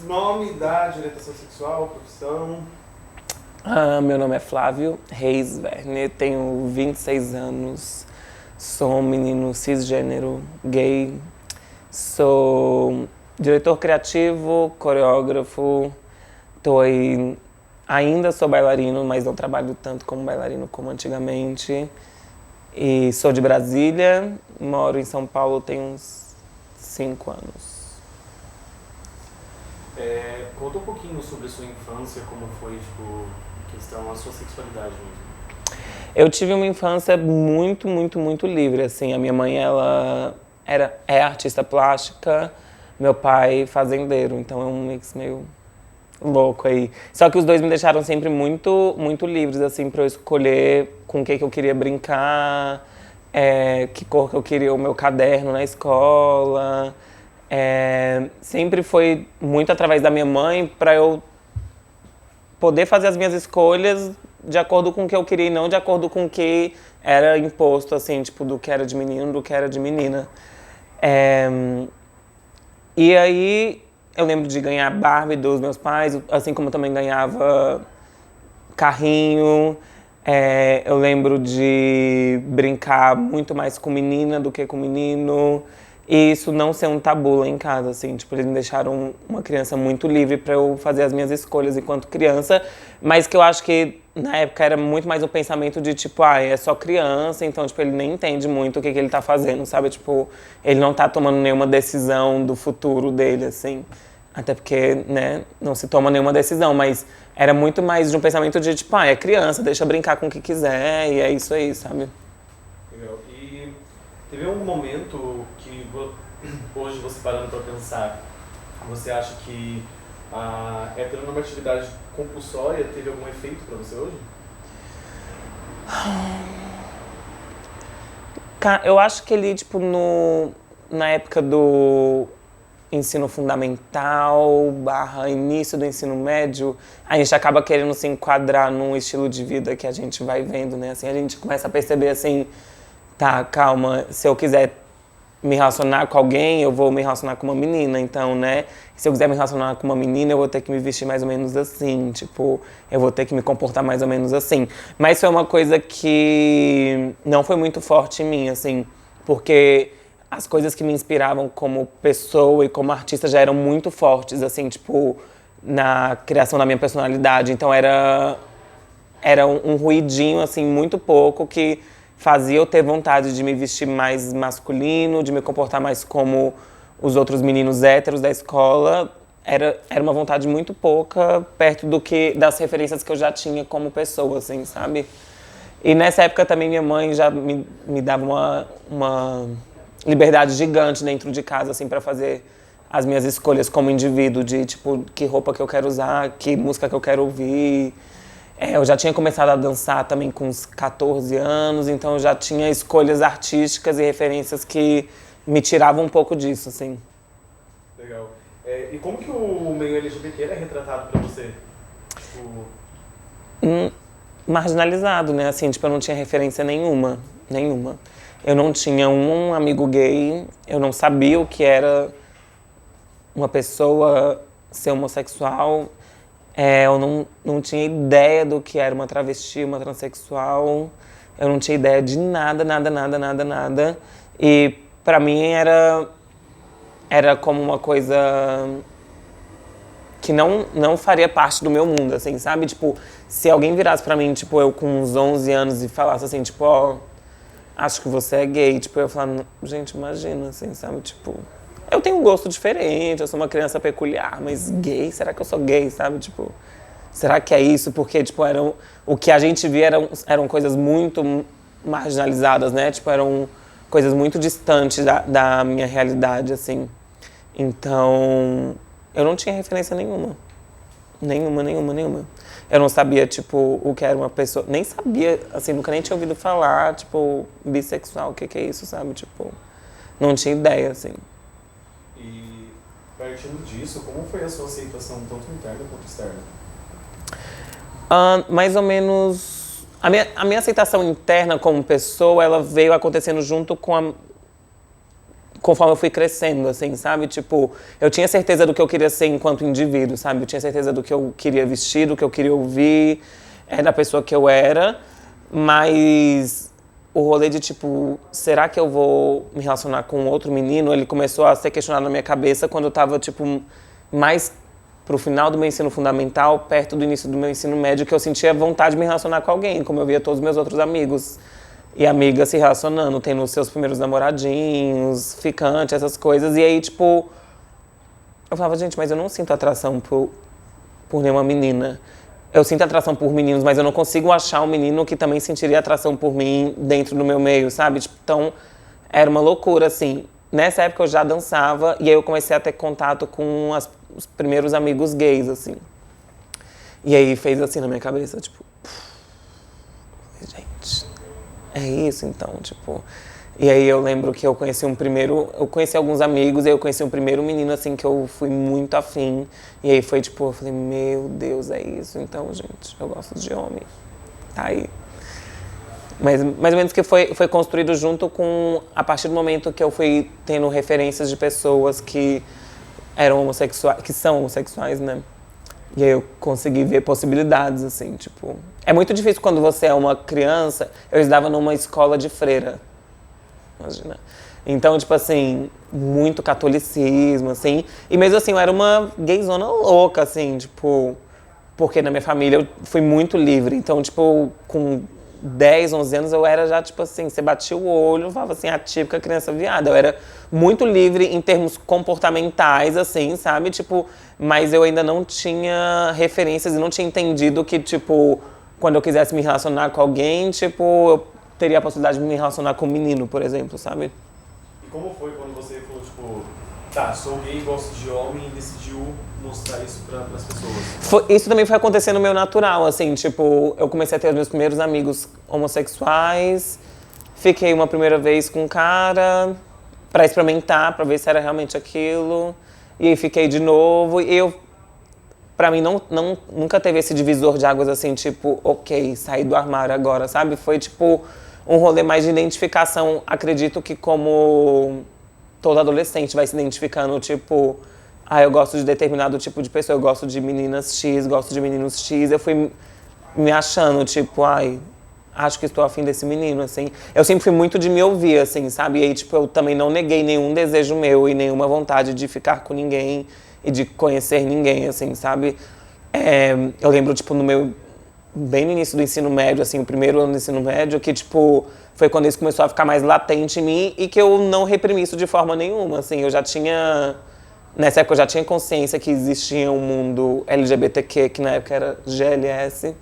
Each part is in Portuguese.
Nome, idade, orientação sexual, profissão. Meu nome é Flávio Reis Werner, tenho 26 anos, sou um menino cisgênero, gay, sou diretor criativo, coreógrafo, tô aí, ainda sou bailarino, mas não trabalho tanto como bailarino como antigamente. E sou de Brasília, moro em São Paulo tem uns 5 anos. Conta um pouquinho sobre a sua infância, como foi, tipo, questão a sua sexualidade mesmo. Eu tive uma infância muito, muito, muito livre, assim. A minha mãe, ela é artista plástica, meu pai fazendeiro, então é um mix meio louco aí. Só que os dois me deixaram sempre muito, muito livres, assim, pra eu escolher com o que eu queria brincar, que cor que eu queria o meu caderno na escola. Sempre foi muito através da minha mãe pra eu poder fazer as minhas escolhas de acordo com o que eu queria e não de acordo com o que era imposto, assim, tipo, do que era de menino, do que era de menina. É, E aí eu lembro de ganhar Barbie dos meus pais, assim como eu também ganhava carrinho. Eu lembro de brincar muito mais com menina do que com menino. E isso não ser um tabu lá em casa, assim. Tipo, eles me deixaram uma criança muito livre para eu fazer as minhas escolhas enquanto criança. Mas que eu acho que na época era muito mais o pensamento de, tipo, é só criança, então, tipo, ele nem entende muito o que ele tá fazendo, sabe? Tipo, ele não tá tomando nenhuma decisão do futuro dele, assim. Até porque, né, não se toma nenhuma decisão, mas era muito mais de um pensamento de, tipo, é criança, deixa brincar com o que quiser, e é isso aí, sabe? Legal. E teve algum momento que hoje você parando para pensar, você acha que a heteronormatividade compulsória teve algum efeito para você hoje? Eu acho que ele, tipo, na época do ensino fundamental barra início do ensino médio, a gente acaba querendo se enquadrar num estilo de vida que a gente vai vendo, né? Assim, a gente começa a perceber assim, tá, calma, se eu quiser me relacionar com alguém, eu vou me relacionar com uma menina, então, né? Se eu quiser me relacionar com uma menina, eu vou ter que me vestir mais ou menos assim, tipo, eu vou ter que me comportar mais ou menos assim. Mas foi uma coisa que não foi muito forte em mim, assim, porque as coisas que me inspiravam como pessoa e como artista já eram muito fortes, assim, tipo, na criação da minha personalidade. Então era um ruidinho, assim, muito pouco que fazia eu ter vontade de me vestir mais masculino, de me comportar mais como os outros meninos héteros da escola. Era uma vontade muito pouca perto das referências que eu já tinha como pessoa, assim, sabe? E nessa época também minha mãe já me dava uma liberdade gigante dentro de casa, assim, para fazer as minhas escolhas como indivíduo, de tipo, que roupa que eu quero usar, que música que eu quero ouvir. Eu já tinha começado a dançar também com uns 14 anos, então eu já tinha escolhas artísticas e referências que me tiravam um pouco disso, assim. Legal. E como que o meio LGBT era retratado pra você? Tipo, Marginalizado, né? Assim, tipo, eu não tinha referência nenhuma, nenhuma. Eu não tinha um amigo gay, eu não sabia o que era uma pessoa ser homossexual. Eu não tinha ideia do que era uma travesti, uma transexual. Eu não tinha ideia de nada, nada, nada, nada, nada. E pra mim era como uma coisa que não faria parte do meu mundo, assim, sabe? Tipo, se alguém virasse pra mim, tipo, eu com uns 11 anos e falasse assim, tipo, ó, acho que você é gay, tipo, eu ia falar, gente, imagina, assim, sabe? Tipo, eu tenho um gosto diferente, eu sou uma criança peculiar, mas gay, será que eu sou gay, sabe? Tipo, será que é isso? Porque, tipo, o que a gente via eram coisas muito marginalizadas, né? Tipo, eram coisas muito distantes da minha realidade, assim. Então, eu não tinha referência nenhuma. Nenhuma, nenhuma, nenhuma. Eu não sabia, tipo, o que era uma pessoa. Nem sabia, assim, nunca nem tinha ouvido falar, tipo, bissexual, o que que é isso, sabe? Tipo, não tinha ideia, assim. e partindo disso, como foi a sua aceitação tanto interna quanto externa? Mais ou menos. A minha aceitação interna como pessoa, ela veio acontecendo junto com conforme eu fui crescendo, assim, sabe? Tipo, eu tinha certeza do que eu queria ser enquanto indivíduo, sabe? Eu tinha certeza do que eu queria vestir, do que eu queria ouvir, da pessoa que eu era, mas o rolê de, tipo, será que eu vou me relacionar com outro menino? Ele começou a ser questionado na minha cabeça quando eu tava, tipo, mais pro final do meu ensino fundamental, perto do início do meu ensino médio, que eu sentia vontade de me relacionar com alguém, como eu via todos os meus outros amigos e amigas se relacionando, tendo os seus primeiros namoradinhos, ficante, essas coisas. E aí, tipo, eu falava, gente, mas eu não sinto atração por nenhuma menina. Eu sinto atração por meninos, mas eu não consigo achar um menino que também sentiria atração por mim dentro do meu meio, sabe? Tipo, então, era uma loucura, assim. Nessa época eu já dançava e aí eu comecei a ter contato com os primeiros amigos gays, assim. E aí fez assim na minha cabeça, tipo... Gente, é isso então, tipo... E aí eu lembro que eu conheci alguns amigos e eu conheci um primeiro menino, assim, que eu fui muito afim. E aí foi tipo, eu falei, meu Deus, é isso então, gente, eu gosto de homem. Tá aí. Mas mais ou menos que foi construído junto com, a partir do momento que eu fui tendo referências de pessoas que eram homossexuais, que são homossexuais, né? E aí eu consegui ver possibilidades, assim, tipo... É muito difícil quando você é uma criança. Eu estudava numa escola de freira. Imagina. Então, tipo assim, muito catolicismo, assim. E mesmo assim, eu era uma gayzona louca, assim, tipo... Porque na minha família eu fui muito livre. Então, tipo, com 10, 11 anos eu era já, tipo assim, você batia o olho, falava assim, a típica criança viada. Eu era muito livre em termos comportamentais, assim, sabe? Tipo, mas eu ainda não tinha referências e não tinha entendido que, tipo, quando eu quisesse me relacionar com alguém, tipo, eu teria a possibilidade de me relacionar com um menino, por exemplo, sabe? E como foi quando você falou, tipo, tá, sou gay, gosto de homem e decidiu mostrar isso para as pessoas? Isso também foi acontecendo meio natural, assim, tipo, eu comecei a ter os meus primeiros amigos homossexuais, fiquei uma primeira vez com um cara pra experimentar, pra ver se era realmente aquilo, e aí fiquei de novo, e eu, pra mim, nunca teve esse divisor de águas, assim, tipo, ok, saí do armário agora, sabe? Foi, tipo, um rolê mais de identificação, acredito que como todo adolescente vai se identificando, tipo, eu gosto de determinado tipo de pessoa, eu gosto de meninas X, gosto de meninos X. Eu fui me achando, tipo, acho que estou afim desse menino, assim. Eu sempre fui muito de me ouvir, assim, sabe? E aí, tipo, eu também não neguei nenhum desejo meu e nenhuma vontade de ficar com ninguém e de conhecer ninguém, assim, sabe? Eu lembro, tipo, bem no início do ensino médio, assim, o primeiro ano do ensino médio, que, tipo, foi quando isso começou a ficar mais latente em mim e que eu não reprimi isso de forma nenhuma, assim. Nessa época eu já tinha consciência que existia um mundo LGBTQ, que na época era GLS.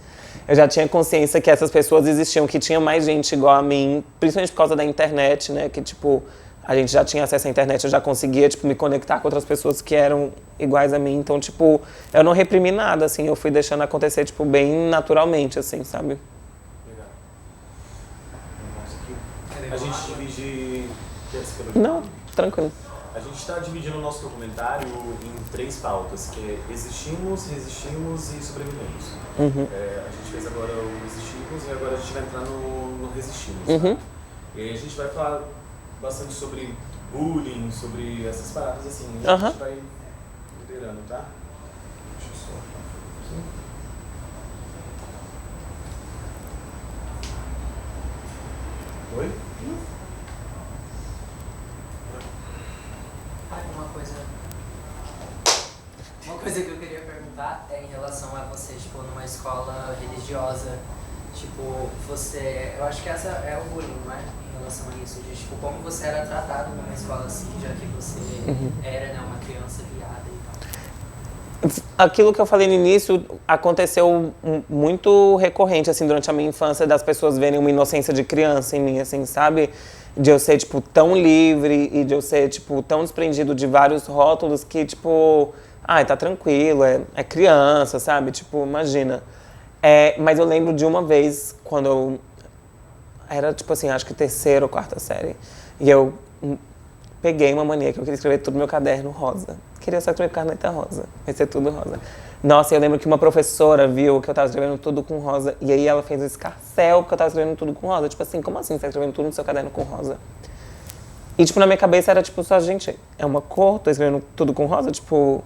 Eu já tinha consciência que essas pessoas existiam, que tinha mais gente igual a mim, principalmente por causa da internet, né? Que, tipo, a gente já tinha acesso à internet, eu já conseguia, tipo, me conectar com outras pessoas que eram iguais a mim. Então, tipo, eu não reprimi nada, assim. Eu fui deixando acontecer, tipo, bem naturalmente, assim, sabe? Legal. A gente divide... Não, tranquilo. A gente está dividindo o nosso documentário em 3 pautas, que é existimos, resistimos e sobrevivemos. Uhum. A gente fez agora o existimos e agora a gente vai entrar no resistimos. Uhum. Tá? E aí a gente vai falar bastante sobre bullying, sobre essas paradas assim. A gente vai liderando, tá? Deixa eu só aqui. Oi? Uma coisa que eu queria perguntar é em relação a você, tipo, numa escola religiosa, tipo, eu acho que essa é o bullying, não é? Em relação a isso, de, tipo, como você era tratado numa escola assim, já que você era, né, uma criança viada e tal. Aquilo que eu falei no início aconteceu muito recorrente, assim, durante a minha infância, das pessoas verem uma inocência de criança em mim, assim, sabe? De eu ser, tipo, tão livre e de eu ser, tipo, tão desprendido de vários rótulos que, tipo... tá tranquilo, é criança, sabe? Tipo, imagina. Mas eu lembro de uma vez, quando eu era, tipo assim, acho que 3ª ou 4ª série, e eu peguei uma mania que eu queria escrever tudo no meu caderno rosa. Queria só escrever caneta rosa, vai ser tudo rosa. Nossa, eu lembro que uma professora viu que eu tava escrevendo tudo com rosa, e aí ela fez um escarcéu porque eu tava escrevendo tudo com rosa. Tipo assim, como assim você tá escrevendo tudo no seu caderno com rosa? E, tipo, na minha cabeça era, tipo, só, gente, é uma cor, tô escrevendo tudo com rosa, tipo,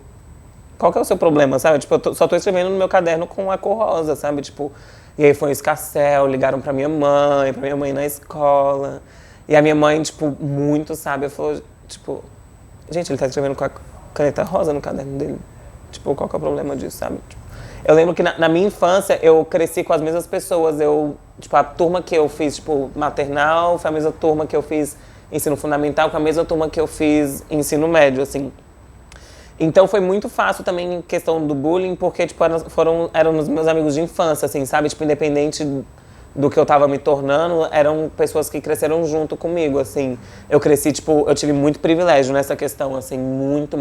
qual que é o seu problema, sabe? Tipo, só tô escrevendo no meu caderno com a cor rosa, sabe? Tipo, e aí foi um escarcéu, ligaram pra minha mãe na escola. E a minha mãe, tipo, muito sábia, falou, tipo, gente, ele tá escrevendo com a caneta rosa no caderno dele. Tipo, qual que é o problema disso, sabe? Tipo, eu lembro que na minha infância eu cresci com as mesmas pessoas. Tipo, a turma que eu fiz, tipo, maternal foi a mesma turma que eu fiz ensino fundamental, com a mesma turma que eu fiz ensino médio, assim. Então foi muito fácil também em questão do bullying, porque, tipo, eram os meus amigos de infância, assim, sabe? Tipo, independente do que eu tava me tornando, eram pessoas que cresceram junto comigo, assim. Eu cresci, tipo, eu tive muito privilégio nessa questão, assim, muito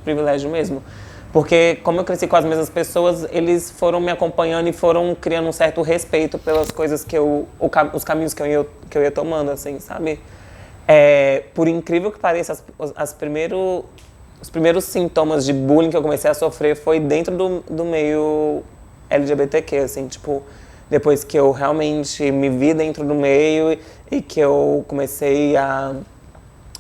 privilégio mesmo. Porque como eu cresci com as mesmas pessoas, eles foram me acompanhando e foram criando um certo respeito pelas coisas os caminhos que eu ia tomando, assim, sabe? Por incrível que pareça, os primeiros sintomas de bullying que eu comecei a sofrer foi dentro do meio LGBTQ, assim, tipo, depois que eu realmente me vi dentro do meio e que eu comecei a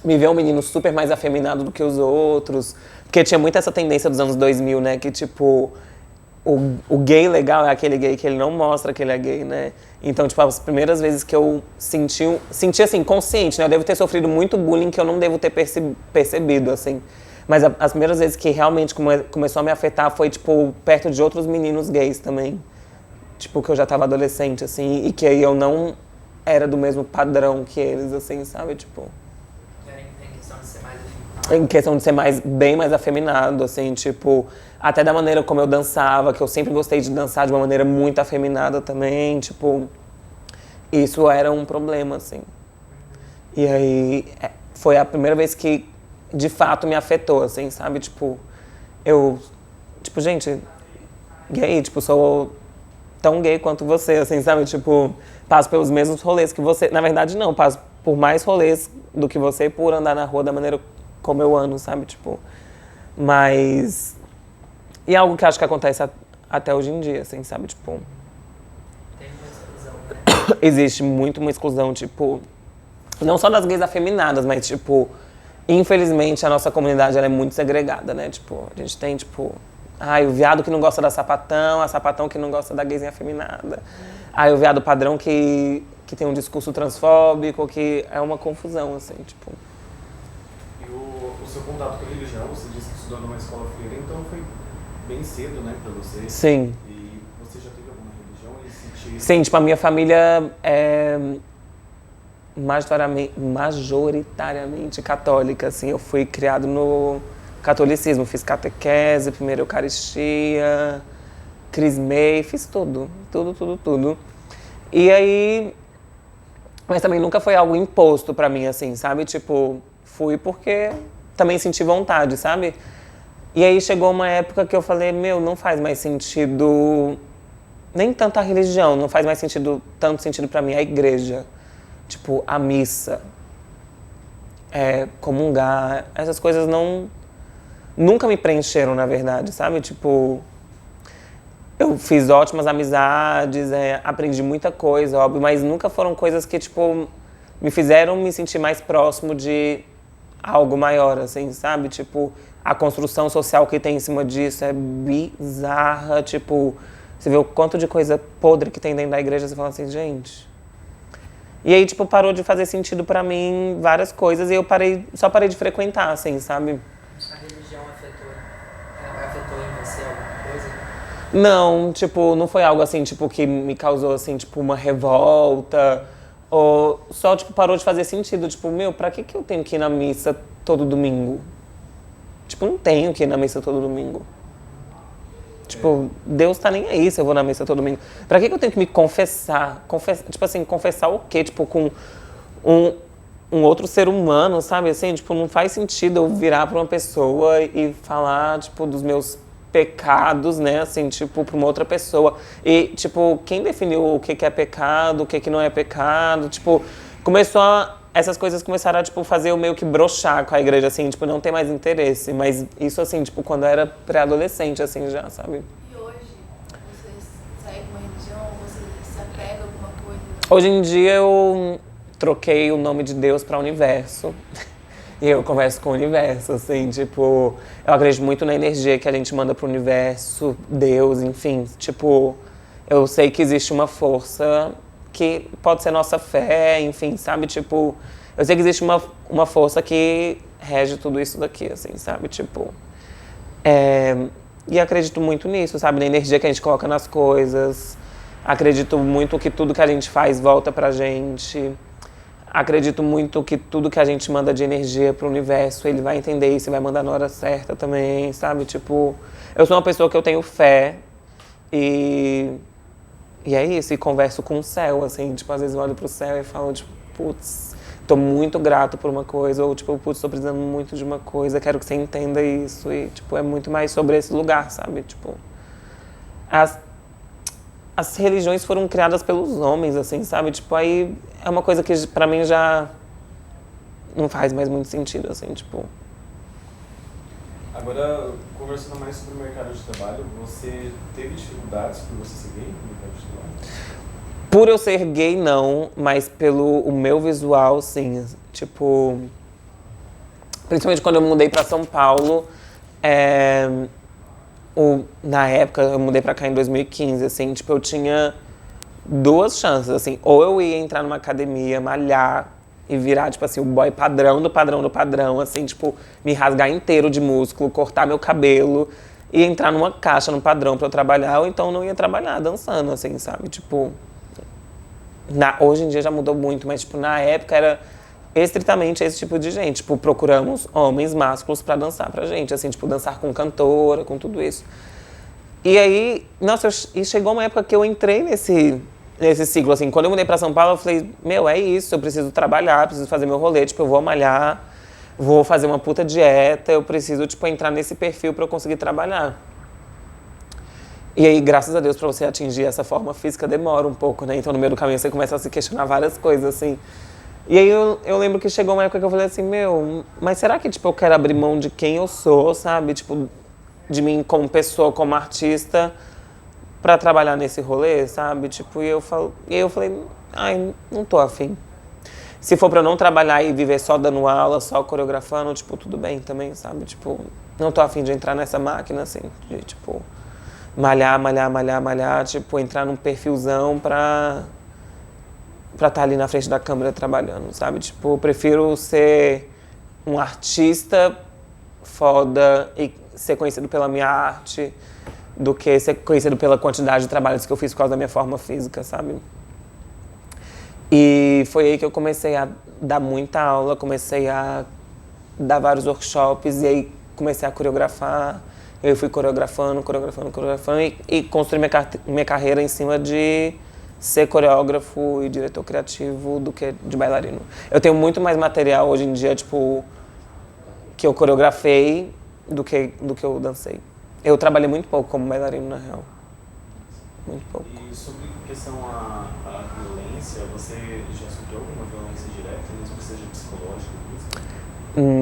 me ver um menino super mais afeminado do que os outros, porque tinha muito essa tendência dos anos 2000, né, que tipo, o gay legal é aquele gay que ele não mostra que ele é gay, né? Então, tipo, as primeiras vezes que eu senti assim, consciente, né, eu devo ter sofrido muito bullying que eu não devo ter percebido, assim. Mas as primeiras vezes que realmente começou a me afetar foi, tipo, perto de outros meninos gays também. Tipo, que eu já tava adolescente, assim, e que aí eu não era do mesmo padrão que eles, assim, sabe? Tipo... Em questão de ser mais afeminado? Em questão de ser bem mais afeminado, assim, tipo... Até da maneira como eu dançava, que eu sempre gostei de dançar de uma maneira muito afeminada também, tipo... Isso era um problema, assim. E aí, foi a primeira vez que, de fato, me afetou, assim, sabe? Tipo, Tipo, gente, gay, tipo, sou tão gay quanto você, assim, sabe? Tipo, passo pelos mesmos rolês que você. Na verdade, não, passo por mais rolês do que você por andar na rua da maneira como eu ando, sabe? Tipo, mas... E é algo que acho que acontece até hoje em dia, assim, sabe? Tipo... Tem muita exclusão, né? Existe muito uma exclusão, tipo... Não só das gays afeminadas, mas, tipo... Infelizmente, a nossa comunidade, ela é muito segregada, né? Tipo, a gente tem, tipo... Ai, o viado que não gosta da sapatão, a sapatão que não gosta da gayzinha afeminada. Ai, o viado padrão que tem um discurso transfóbico, que é uma confusão, assim, tipo... E o seu contato com a religião, você disse que estudou numa escola freira, então foi bem cedo, né, pra você? Sim. E você já teve alguma religião e sentiu... Sim, tipo, a minha família é majoritariamente católica, assim. Eu fui criado no catolicismo, fiz catequese, primeira eucaristia, crismei, fiz tudo. E aí... Mas também nunca foi algo imposto pra mim, assim, sabe? Tipo, fui porque também senti vontade, sabe? E aí chegou uma época que eu falei, não faz mais sentido... Nem tanto a religião, não faz mais tanto sentido pra mim a igreja. Tipo, a missa, comungar, essas coisas nunca me preencheram, na verdade, sabe? Tipo, eu fiz ótimas amizades, aprendi muita coisa, óbvio, mas nunca foram coisas que, tipo, me fizeram me sentir mais próximo de algo maior, assim, sabe? Tipo, a construção social que tem em cima disso é bizarra, tipo, você vê o quanto de coisa podre que tem dentro da igreja, você fala assim, gente... E aí, tipo, parou de fazer sentido pra mim várias coisas e eu só parei de frequentar, assim, sabe? A religião afetou em você alguma coisa? Não, tipo, não foi algo assim, tipo, que me causou, assim, tipo, uma revolta. Ou só, tipo, parou de fazer sentido. Tipo, pra que eu tenho que ir na missa todo domingo? Tipo, não tenho que ir na missa todo domingo. Tipo, Deus tá nem aí se eu vou na missa todo domingo. Pra que eu tenho que me confessar? Tipo assim, confessar o quê? Tipo, com um outro ser humano, sabe? Assim, tipo, não faz sentido eu virar pra uma pessoa e falar, tipo, dos meus pecados, né? Assim, tipo, pra uma outra pessoa. E, tipo, quem definiu o que é pecado, o que não é pecado? Tipo, essas coisas começaram a, tipo, fazer eu meio que broxar com a igreja, assim, tipo, não ter mais interesse. Mas isso, assim, tipo, quando eu era pré-adolescente, assim, já, sabe? E hoje, você segue uma religião? Você se apega a alguma coisa? Hoje em dia, troquei o nome de Deus para universo. E eu converso com o universo, assim, tipo... Eu acredito muito na energia que a gente manda pro universo, Deus, enfim. Tipo, eu sei que existe uma força que pode ser nossa fé, enfim, sabe? Tipo, eu sei que existe uma força que rege tudo isso daqui, assim, sabe? Tipo... E acredito muito nisso, sabe? Na energia que a gente coloca nas coisas. Acredito muito que tudo que a gente faz volta pra gente. Acredito muito que tudo que a gente manda de energia pro universo, ele vai entender isso e vai mandar na hora certa também, sabe? Tipo, eu sou uma pessoa que eu tenho fé e é isso, e converso com o céu, assim, tipo, às vezes eu olho pro céu e falo, tipo, putz, tô muito grato por uma coisa, ou tipo, putz, tô precisando muito de uma coisa, quero que você entenda isso, e tipo, é muito mais sobre esse lugar, sabe? Tipo, as religiões foram criadas pelos homens, assim, sabe? Tipo, aí é uma coisa que pra mim já não faz mais muito sentido, assim, tipo... Agora, conversando mais sobre o mercado de trabalho, você teve dificuldades por você ser gay no mercado de trabalho? Por eu ser gay, não, mas pelo o meu visual, sim. Tipo, principalmente quando eu mudei pra São Paulo, na época, eu mudei pra cá em 2015, assim, tipo, eu tinha duas chances, assim, ou eu ia entrar numa academia, malhar e virar, tipo assim, o boy padrão do padrão do padrão, assim, tipo, me rasgar inteiro de músculo, cortar meu cabelo e entrar numa caixa, num padrão pra eu trabalhar, ou então não ia trabalhar dançando, assim, sabe, tipo... Hoje em dia já mudou muito, mas, tipo, na época era estritamente esse tipo de gente. Tipo, procuramos homens másculos pra dançar pra gente, assim, tipo, dançar com cantora, com tudo isso. E aí, nossa, e chegou uma época que eu entrei nesse ciclo, assim. Quando eu mudei pra São Paulo, eu falei, meu, é isso, eu preciso trabalhar, preciso fazer meu rolê, tipo, eu vou malhar, vou fazer uma puta dieta, eu preciso, tipo, entrar nesse perfil pra eu conseguir trabalhar. E aí, graças a Deus, pra você atingir essa forma física, demora um pouco, né? Então, no meio do caminho, você começa a se questionar várias coisas, assim. E aí, eu lembro que chegou uma época que eu falei assim, meu, mas será que, tipo, eu quero abrir mão de quem eu sou, sabe? Tipo, de mim como pessoa, como artista, pra trabalhar nesse rolê, sabe? Tipo, e eu falei, ai, não tô afim. Se for pra eu não trabalhar e viver só dando aula, só coreografando, tipo, tudo bem também, sabe? Tipo, não tô afim de entrar nessa máquina, assim, de, tipo... malhar, tipo, entrar num perfilzão pra estar ali na frente da câmera trabalhando, sabe? Tipo, eu prefiro ser um artista foda e ser conhecido pela minha arte do que ser conhecido pela quantidade de trabalhos que eu fiz por causa da minha forma física, sabe? E foi aí que eu comecei a dar muita aula, comecei a dar vários workshops e aí comecei a coreografar. Eu fui coreografando e construí minha carreira em cima de ser coreógrafo e diretor criativo do que de bailarino. Eu tenho muito mais material hoje em dia, tipo, que eu coreografei do que eu dancei. Eu trabalhei muito pouco como bailarino, na real. Muito pouco. E sobre questão a violência, você já sofreu alguma violência direta, mesmo que seja psicológica?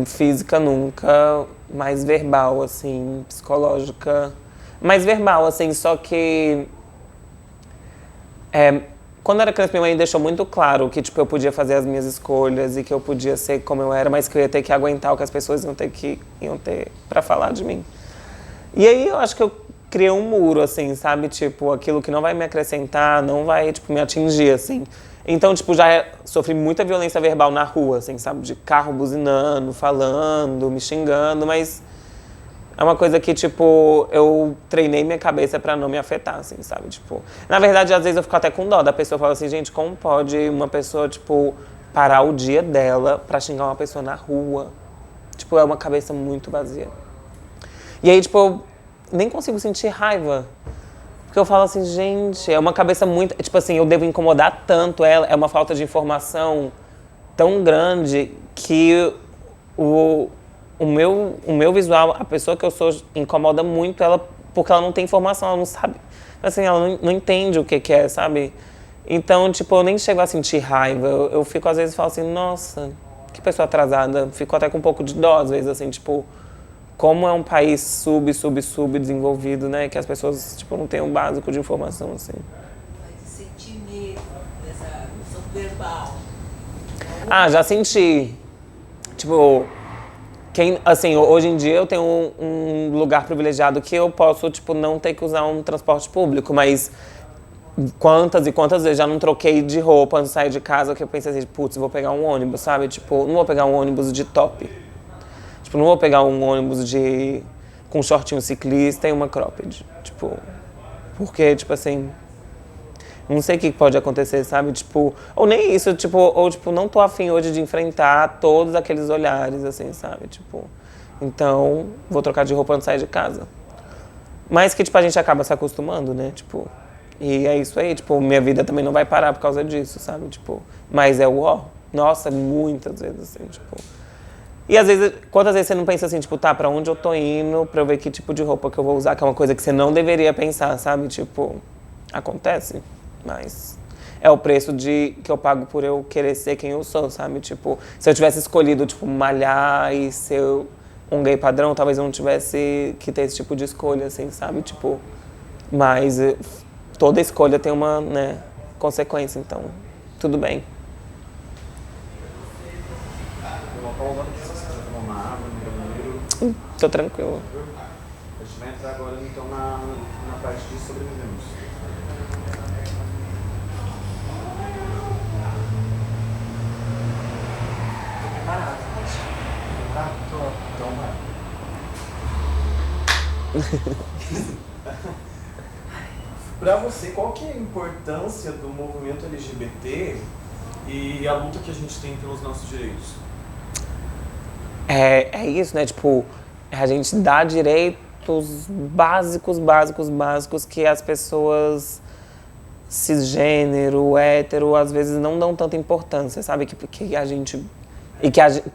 Física nunca, mais verbal, assim, psicológica. Mais verbal, assim, só que... quando eu era criança, minha mãe deixou muito claro que, tipo, eu podia fazer as minhas escolhas e que eu podia ser como eu era, mas que eu ia ter que aguentar o que as pessoas iam ter pra falar de mim. E aí eu acho que eu criei um muro, assim, sabe? Tipo, aquilo que não vai me acrescentar, não vai, tipo, me atingir, assim. Então, tipo, já sofri muita violência verbal na rua, assim, sabe? De carro buzinando, falando, me xingando, mas é uma coisa que, tipo, eu treinei minha cabeça pra não me afetar, assim, sabe? Tipo, na verdade, às vezes eu fico até com dó da pessoa, fala assim, gente, como pode uma pessoa, tipo, parar o dia dela pra xingar uma pessoa na rua? Tipo, é uma cabeça muito vazia. E aí, tipo, eu nem consigo sentir raiva. Porque eu falo assim, gente, é uma cabeça muito... Tipo assim, eu devo incomodar tanto ela, é uma falta de informação tão grande que o meu visual, a pessoa que eu sou, incomoda muito ela porque ela não tem informação, ela não sabe. Assim, ela não entende o que é, sabe? Então, tipo, eu nem chego a sentir raiva. Eu fico, às vezes, falo assim, nossa, que pessoa atrasada. Fico até com um pouco de dó, às vezes, assim, tipo... Como é um país subdesenvolvido, né? Que as pessoas, tipo, não têm um básico de informação, assim. Mas sentir medo dessa questão verbal. Ah, já senti. Tipo, assim, hoje em dia eu tenho um lugar privilegiado que eu posso, tipo, não ter que usar um transporte público, mas quantas e quantas vezes já não troquei de roupa antes de sair de casa que eu pensei assim, putz, vou pegar um ônibus, sabe? Tipo, não vou pegar um ônibus de top. Tipo, não vou pegar um ônibus com shortinho ciclista e uma cropped. Tipo, porque, tipo assim, não sei o que pode acontecer, sabe? Tipo, ou nem isso, tipo, ou tipo, não tô afim hoje de enfrentar todos aqueles olhares, assim, sabe? Tipo, então, vou trocar de roupa antes de sair de casa. Mas que, tipo, a gente acaba se acostumando, né? Tipo, e é isso aí, tipo, minha vida também não vai parar por causa disso, sabe? Tipo, mas é o ó. Nossa, muitas vezes, assim, tipo. E às vezes, quantas vezes você não pensa assim, tipo, tá, pra onde eu tô indo, pra eu ver que tipo de roupa que eu vou usar, que é uma coisa que você não deveria pensar, sabe? Tipo, acontece, mas é o preço que eu pago por eu querer ser quem eu sou, sabe? Tipo, se eu tivesse escolhido, tipo, malhar e ser um gay padrão, talvez eu não tivesse que ter esse tipo de escolha, assim, sabe? Tipo, mas toda escolha tem uma, né, consequência, então, tudo bem. Eu vou agora que você quiser tomar uma água no banheiro. Tô tranquilo. A gente vai entrar agora então na parte de sobrevivemos. Tô preparado, mas... Tá? Tô. Então vai. Pra você, qual que é a importância do movimento LGBT e a luta que a gente tem pelos nossos direitos? É isso, né? Tipo, a gente dá direitos básicos que as pessoas cisgênero, hétero, às vezes não dão tanta importância, sabe? Que a gente...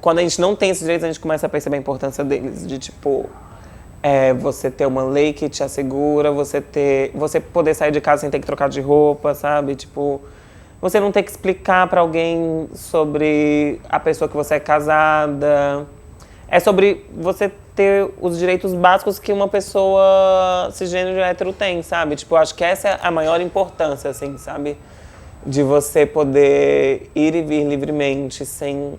quando a gente não tem esses direitos, a gente começa a perceber a importância deles. De, tipo, você ter uma lei que te assegura, você poder sair de casa sem ter que trocar de roupa, sabe? Tipo, você não ter que explicar pra alguém sobre a pessoa que você é casada. É sobre você ter os direitos básicos que uma pessoa cisgênero e hétero tem, sabe? Tipo, acho que essa é a maior importância, assim, sabe? De você poder ir e vir livremente, sem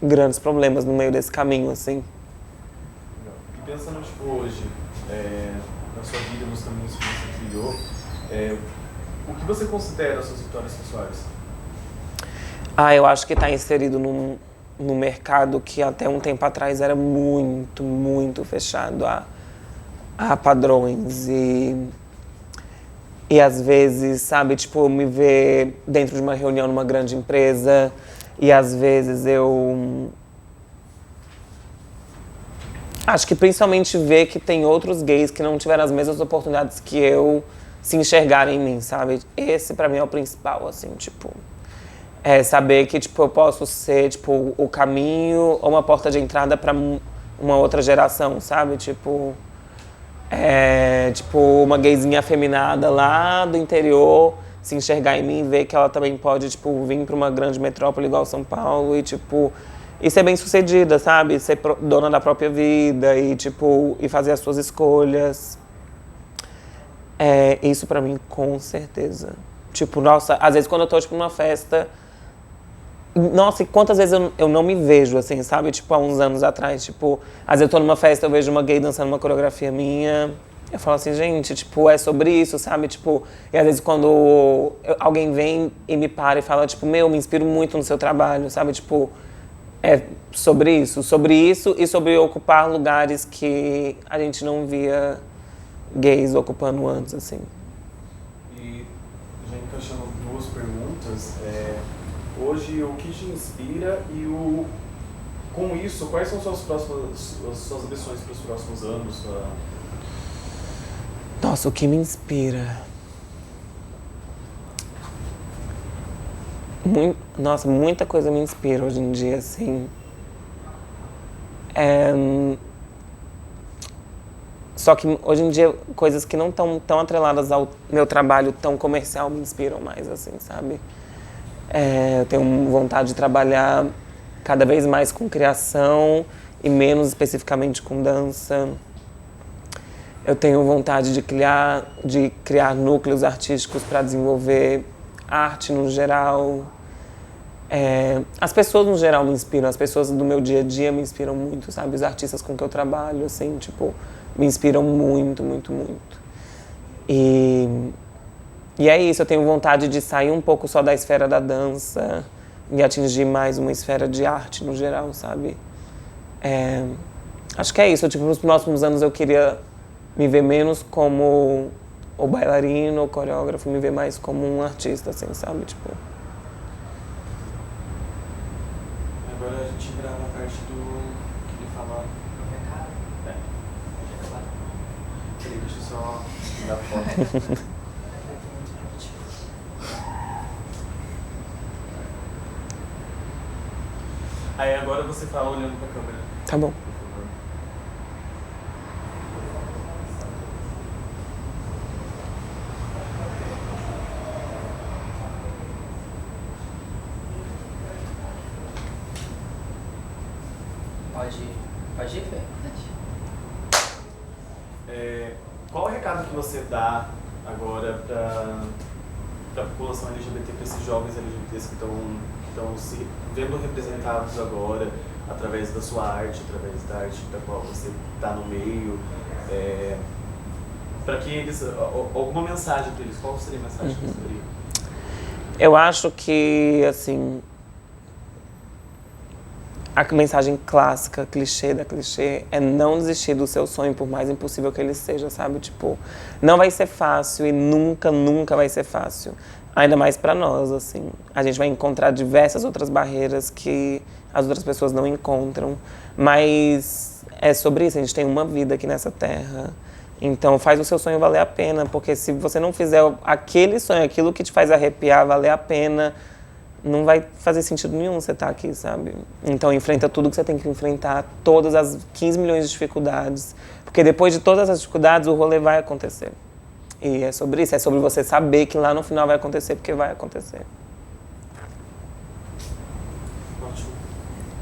grandes problemas no meio desse caminho, assim. E pensando, tipo, hoje, na sua vida, nos caminhos que você trilhou, o que você considera as suas vitórias sexuais? Eu acho que está inserido num mercado que até um tempo atrás era muito, muito fechado a padrões e às vezes, sabe, tipo, me ver dentro de uma reunião numa grande empresa e às vezes eu acho que principalmente ver que tem outros gays que não tiveram as mesmas oportunidades que eu se enxergarem em mim, sabe? Esse pra mim é o principal, assim, tipo... saber que, tipo, eu posso ser, tipo, o caminho ou uma porta de entrada pra uma outra geração, sabe? Tipo, uma gayzinha afeminada lá do interior se enxergar em mim e ver que ela também pode, tipo, vir pra uma grande metrópole igual São Paulo e, tipo, e ser bem-sucedida, sabe? Ser dona da própria vida e, tipo, e fazer as suas escolhas. Isso pra mim, com certeza. Tipo, nossa, às vezes quando eu tô, tipo, numa festa... Nossa, e quantas vezes eu não me vejo, assim, sabe? Tipo, há uns anos atrás, tipo... Às vezes eu tô numa festa, eu vejo uma gay dançando uma coreografia minha. Eu falo assim, gente, tipo, é sobre isso, sabe? Tipo, e às vezes quando alguém vem e me para e fala, tipo, meu, me inspiro muito no seu trabalho, sabe? Tipo, é sobre isso e sobre ocupar lugares que a gente não via gays ocupando antes, assim. E já encaixando duas perguntas, hoje o que te inspira e com isso, quais são suas ambições para os próximos anos? Nossa, o que me inspira? Nossa, muita coisa me inspira hoje em dia, assim. Só que hoje em dia, coisas que não estão tão atreladas ao meu trabalho tão comercial me inspiram mais, assim, sabe? Eu tenho vontade de trabalhar cada vez mais com criação e menos especificamente com dança. Eu tenho vontade de criar núcleos artísticos para desenvolver arte no geral. As pessoas no geral me inspiram, as pessoas do meu dia a dia me inspiram muito, sabe? Os artistas com que eu trabalho, assim, tipo, me inspiram muito, muito, muito. E é isso, eu tenho vontade de sair um pouco só da esfera da dança e atingir mais uma esfera de arte no geral, sabe? Acho que é isso, tipo, nos próximos anos eu queria me ver menos como o bailarino ou coreógrafo, me ver mais como um artista, assim, sabe? Tipo... Agora a gente grava a parte do que ele fala. Peraí, deixa eu só dar foto. Aí agora você fala olhando pra câmera. Tá bom. Por favor. Pode ir, Fê? Qual o recado que você dá agora para a população LGBT, para esses jovens LGBTs que estão se vendo representados agora através da sua arte, através da arte da qual você está no meio, para que eles, alguma mensagem para eles, qual seria a mensagem que você daria? Eu acho que, assim, a mensagem clássica, clichê da clichê, é não desistir do seu sonho, por mais impossível que ele seja, sabe? Tipo, não vai ser fácil e nunca, nunca vai ser fácil. Ainda mais pra nós, assim. A gente vai encontrar diversas outras barreiras que as outras pessoas não encontram. Mas é sobre isso, a gente tem uma vida aqui nessa terra. Então faz o seu sonho valer a pena, porque se você não fizer aquele sonho, aquilo que te faz arrepiar, valer a pena, não vai fazer sentido nenhum você estar aqui, sabe? Então enfrenta tudo que você tem que enfrentar, todas as 15 milhões de dificuldades, porque depois de todas as dificuldades o rolê vai acontecer. E é sobre isso, é sobre você saber que lá no final vai acontecer, porque vai acontecer. Ótimo.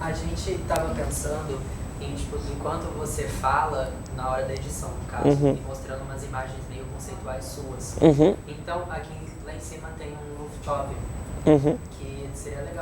A gente estava pensando em, tipo, enquanto você fala, na hora da edição, no caso, e mostrando umas imagens meio conceituais suas. Então, aqui lá em cima tem um rooftop, que seria legal